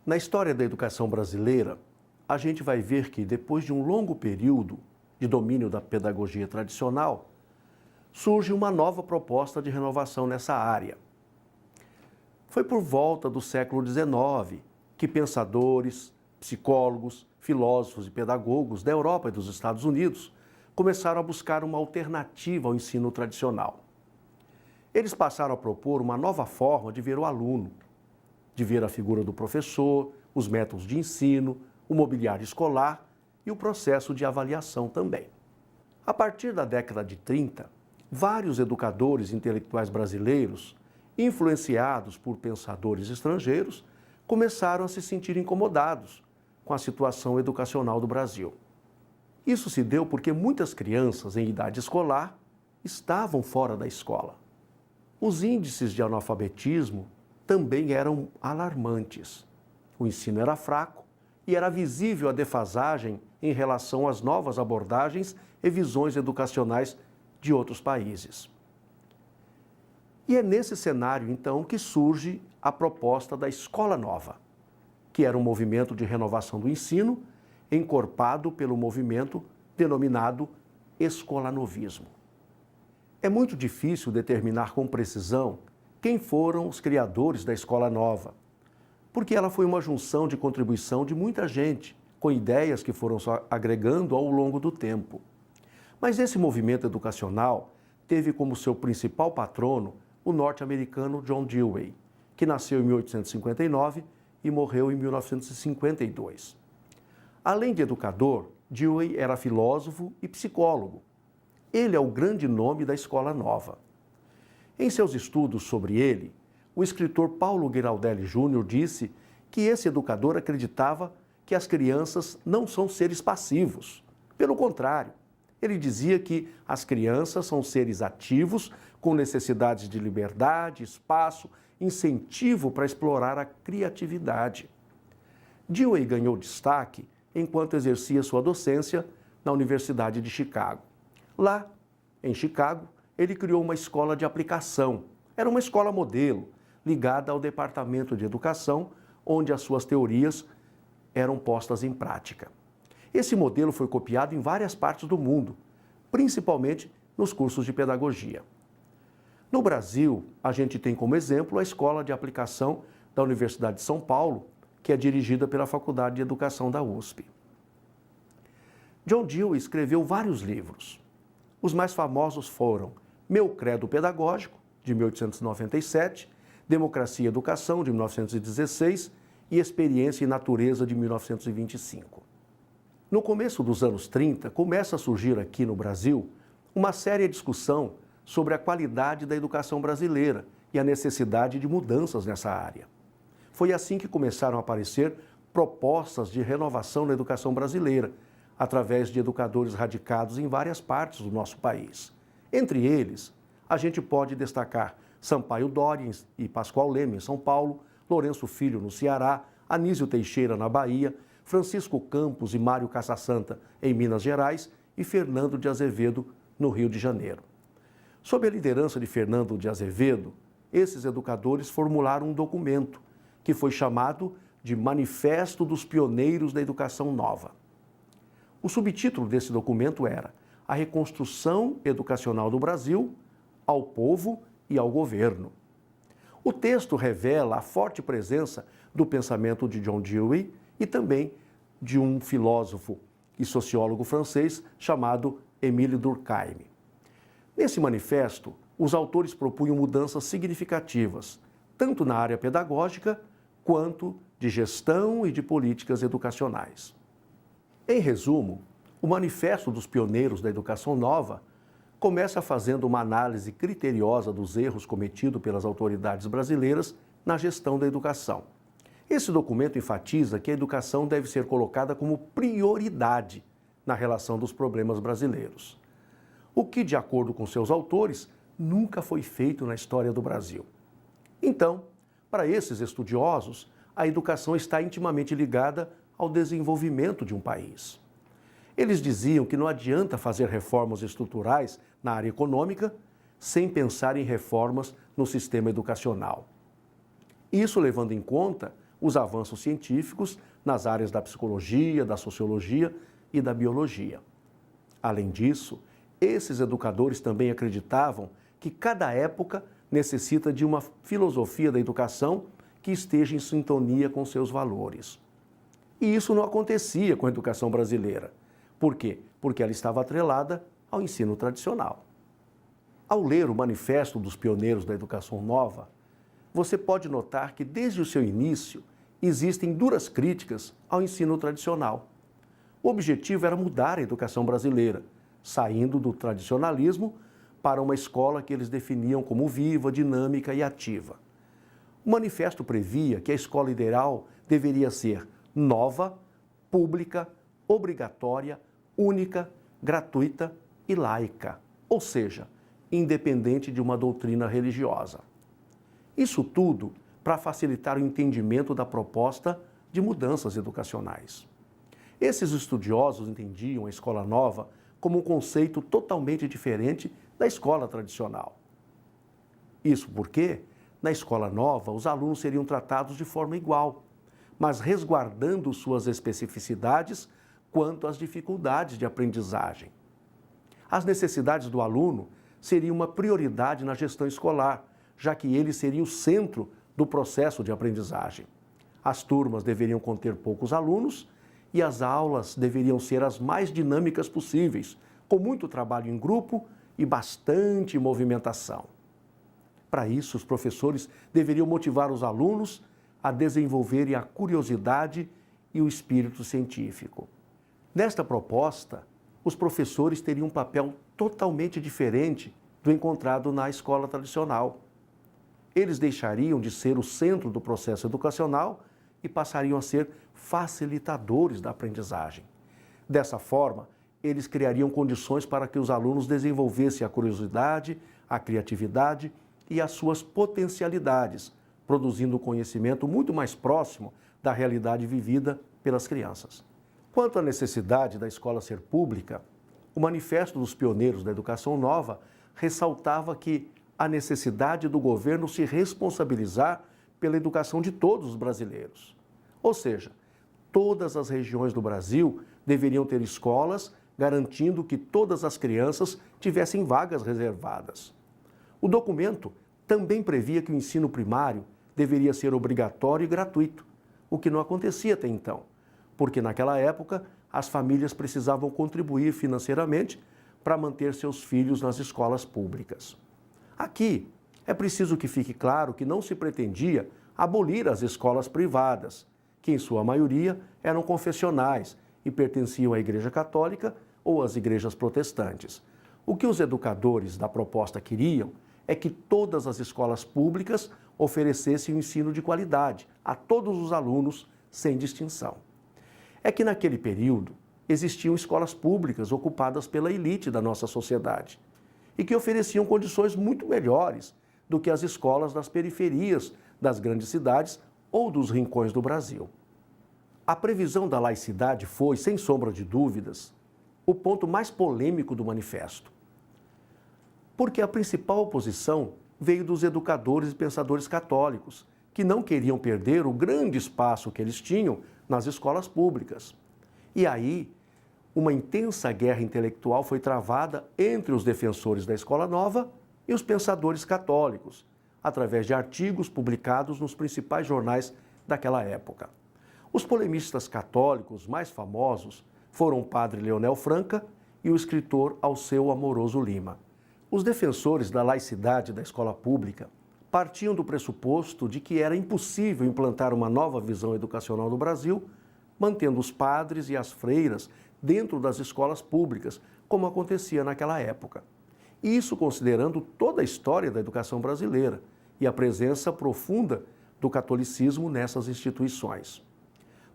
Na história da educação brasileira, a gente vai ver que, depois de um longo período de domínio da pedagogia tradicional, surge uma nova proposta de renovação nessa área. Foi por volta do século XIX que pensadores, psicólogos, filósofos e pedagogos da Europa e dos Estados Unidos começaram a buscar uma alternativa ao ensino tradicional. Eles passaram a propor uma nova forma de ver o aluno, de ver a figura do professor, os métodos de ensino, o mobiliário escolar e o processo de avaliação também. A partir da década de 30, vários educadores intelectuais brasileiros, influenciados por pensadores estrangeiros, começaram a se sentir incomodados com a situação educacional do Brasil. Isso se deu porque muitas crianças em idade escolar estavam fora da escola. Os índices de analfabetismo também eram alarmantes. O ensino era fraco e era visível a defasagem em relação às novas abordagens e visões educacionais de outros países. E é nesse cenário, então, que surge a proposta da Escola Nova, que era um movimento de renovação do ensino, encorpado pelo movimento denominado escolanovismo. É muito difícil determinar com precisão quem foram os criadores da Escola Nova, porque ela foi uma junção de contribuição de muita gente, com ideias que foram só agregando ao longo do tempo. Mas esse movimento educacional teve como seu principal patrono o norte-americano John Dewey, que nasceu em 1859 e morreu em 1952. Além de educador, Dewey era filósofo e psicólogo. Ele é o grande nome da Escola Nova. Em seus estudos sobre ele, o escritor Paulo Guiraldelli Júnior disse que esse educador acreditava que as crianças não são seres passivos. Pelo contrário, ele dizia que as crianças são seres ativos, com necessidades de liberdade, espaço, incentivo para explorar a criatividade. Dewey ganhou destaque enquanto exercia sua docência na Universidade de Chicago. Lá, em Chicago, ele criou uma escola de aplicação. Era uma escola modelo, ligada ao Departamento de Educação, onde as suas teorias eram postas em prática. Esse modelo foi copiado em várias partes do mundo, principalmente nos cursos de pedagogia. No Brasil, a gente tem como exemplo a Escola de Aplicação da Universidade de São Paulo, que é dirigida pela Faculdade de Educação da USP. John Dewey escreveu vários livros. Os mais famosos foram Meu Credo Pedagógico, de 1897, Democracia e Educação, de 1916 e Experiência e Natureza, de 1925. No começo dos anos 30, começa a surgir aqui no Brasil uma séria discussão sobre a qualidade da educação brasileira e a necessidade de mudanças nessa área. Foi assim que começaram a aparecer propostas de renovação na educação brasileira, através de educadores radicados em várias partes do nosso país. Entre eles, a gente pode destacar Sampaio Doria e Pascoal Leme, em São Paulo, Lourenço Filho, no Ceará, Anísio Teixeira, na Bahia, Francisco Campos e Mário Caça-Santa, em Minas Gerais, e Fernando de Azevedo, no Rio de Janeiro. Sob a liderança de Fernando de Azevedo, esses educadores formularam um documento que foi chamado de Manifesto dos Pioneiros da Educação Nova. O subtítulo desse documento era A Reconstrução Educacional do Brasil ao Povo e ao Governo. O texto revela a forte presença do pensamento de John Dewey e também de um filósofo e sociólogo francês chamado Émile Durkheim. Nesse manifesto, os autores propunham mudanças significativas, tanto na área pedagógica quanto de gestão e de políticas educacionais. Em resumo, o Manifesto dos Pioneiros da Educação Nova começa fazendo uma análise criteriosa dos erros cometidos pelas autoridades brasileiras na gestão da educação. Esse documento enfatiza que a educação deve ser colocada como prioridade na relação dos problemas brasileiros, o que, de acordo com seus autores, nunca foi feito na história do Brasil. Então, para esses estudiosos, a educação está intimamente ligada ao desenvolvimento de um país. Eles diziam que não adianta fazer reformas estruturais na área econômica sem pensar em reformas no sistema educacional. Isso levando em conta os avanços científicos nas áreas da psicologia, da sociologia e da biologia. Além disso, esses educadores também acreditavam que cada época necessita de uma filosofia da educação que esteja em sintonia com seus valores. E isso não acontecia com a educação brasileira. Por quê? Porque ela estava atrelada ao ensino tradicional. Ao ler o Manifesto dos Pioneiros da Educação Nova, você pode notar que desde o seu início existem duras críticas ao ensino tradicional. O objetivo era mudar a educação brasileira, saindo do tradicionalismo para uma escola que eles definiam como viva, dinâmica e ativa. O manifesto previa que a escola ideal deveria ser nova, pública, obrigatória, única, gratuita e laica, ou seja, independente de uma doutrina religiosa. Isso tudo para facilitar o entendimento da proposta de mudanças educacionais. Esses estudiosos entendiam a escola nova como um conceito totalmente diferente da escola tradicional. Isso porque, na escola nova, os alunos seriam tratados de forma igual, mas resguardando suas especificidades quanto às dificuldades de aprendizagem. As necessidades do aluno seriam uma prioridade na gestão escolar, já que ele seria o centro do processo de aprendizagem. As turmas deveriam conter poucos alunos e as aulas deveriam ser as mais dinâmicas possíveis, com muito trabalho em grupo e bastante movimentação. Para isso, os professores deveriam motivar os alunos a desenvolverem a curiosidade e o espírito científico. Nesta proposta, os professores teriam um papel totalmente diferente do encontrado na escola tradicional. Eles deixariam de ser o centro do processo educacional e passariam a ser facilitadores da aprendizagem. Dessa forma, eles criariam condições para que os alunos desenvolvessem a curiosidade, a criatividade e as suas potencialidades, produzindo conhecimento muito mais próximo da realidade vivida pelas crianças. Quanto à necessidade da escola ser pública, o Manifesto dos Pioneiros da Educação Nova ressaltava que a necessidade do governo se responsabilizar pela educação de todos os brasileiros. Ou seja, todas as regiões do Brasil deveriam ter escolas garantindo que todas as crianças tivessem vagas reservadas. O documento também previa que o ensino primário deveria ser obrigatório e gratuito, o que não acontecia até então, porque naquela época as famílias precisavam contribuir financeiramente para manter seus filhos nas escolas públicas. Aqui é preciso que fique claro que não se pretendia abolir as escolas privadas, que em sua maioria eram confessionais e pertenciam à Igreja Católica ou às igrejas protestantes. O que os educadores da proposta queriam é que todas as escolas públicas oferecessem um ensino de qualidade a todos os alunos, sem distinção. É que naquele período existiam escolas públicas ocupadas pela elite da nossa sociedade e que ofereciam condições muito melhores do que as escolas das periferias das grandes cidades ou dos rincões do Brasil. A previsão da laicidade foi, sem sombra de dúvidas, o ponto mais polêmico do manifesto, porque a principal oposição veio dos educadores e pensadores católicos, que não queriam perder o grande espaço que eles tinham nas escolas públicas. E aí, uma intensa guerra intelectual foi travada entre os defensores da escola nova e os pensadores católicos, através de artigos publicados nos principais jornais daquela época. Os polemistas católicos mais famosos foram o padre Leonel Franca e o escritor Alceu Amoroso Lima. Os defensores da laicidade da escola pública partiam do pressuposto de que era impossível implantar uma nova visão educacional no Brasil, mantendo os padres e as freiras dentro das escolas públicas, como acontecia naquela época. Isso considerando toda a história da educação brasileira e a presença profunda do catolicismo nessas instituições.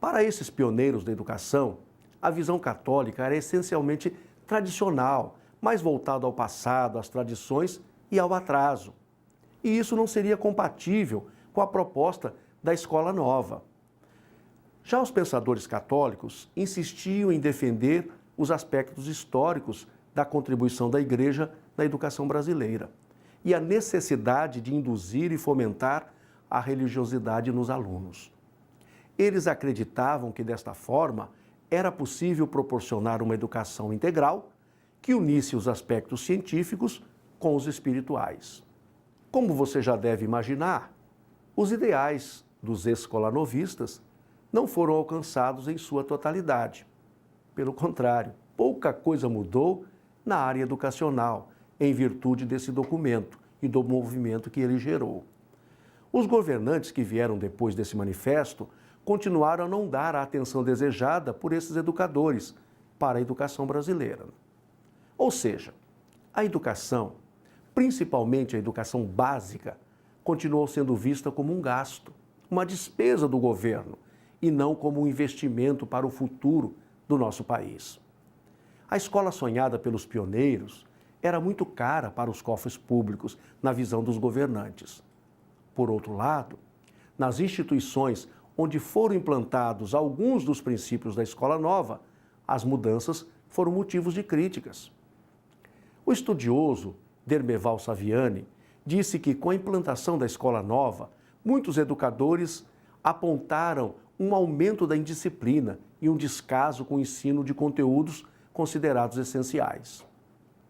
Para esses pioneiros da educação, a visão católica era essencialmente tradicional, mais voltada ao passado, às tradições e ao atraso. E isso não seria compatível com a proposta da escola nova. Já os pensadores católicos insistiam em defender os aspectos históricos da contribuição da Igreja na educação brasileira e a necessidade de induzir e fomentar a religiosidade nos alunos. Eles acreditavam que, desta forma, era possível proporcionar uma educação integral que unisse os aspectos científicos com os espirituais. Como você já deve imaginar, os ideais dos escolanovistas não foram alcançados em sua totalidade. Pelo contrário, pouca coisa mudou na área educacional, em virtude desse documento e do movimento que ele gerou. Os governantes que vieram depois desse manifesto continuaram a não dar a atenção desejada por esses educadores para a educação brasileira. Ou seja, a educação, principalmente a educação básica, continuou sendo vista como um gasto, uma despesa do governo, e não como um investimento para o futuro do nosso país. A escola sonhada pelos pioneiros era muito cara para os cofres públicos, na visão dos governantes. Por outro lado, nas instituições onde foram implantados alguns dos princípios da escola nova, as mudanças foram motivos de críticas. O estudioso Dermeval Saviani disse que, com a implantação da escola nova, muitos educadores apontaram um aumento da indisciplina e um descaso com o ensino de conteúdos considerados essenciais.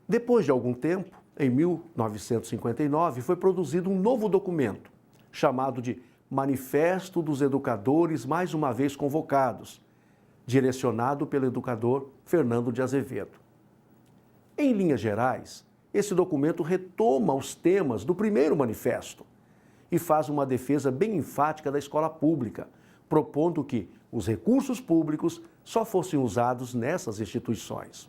Depois de algum tempo, em 1959, foi produzido um novo documento, chamado de Manifesto dos Educadores Mais Uma Vez Convocados, direcionado pelo educador Fernando de Azevedo. Em linhas gerais, esse documento retoma os temas do primeiro manifesto e faz uma defesa bem enfática da escola pública, propondo que os recursos públicos só fossem usados nessas instituições.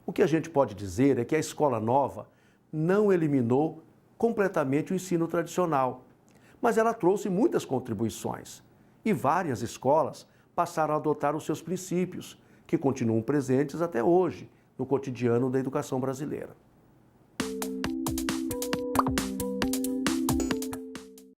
O que a gente pode dizer é que a escola nova não eliminou completamente o ensino tradicional, mas ela trouxe muitas contribuições e várias escolas passaram a adotar os seus princípios, que continuam presentes até hoje no cotidiano da educação brasileira.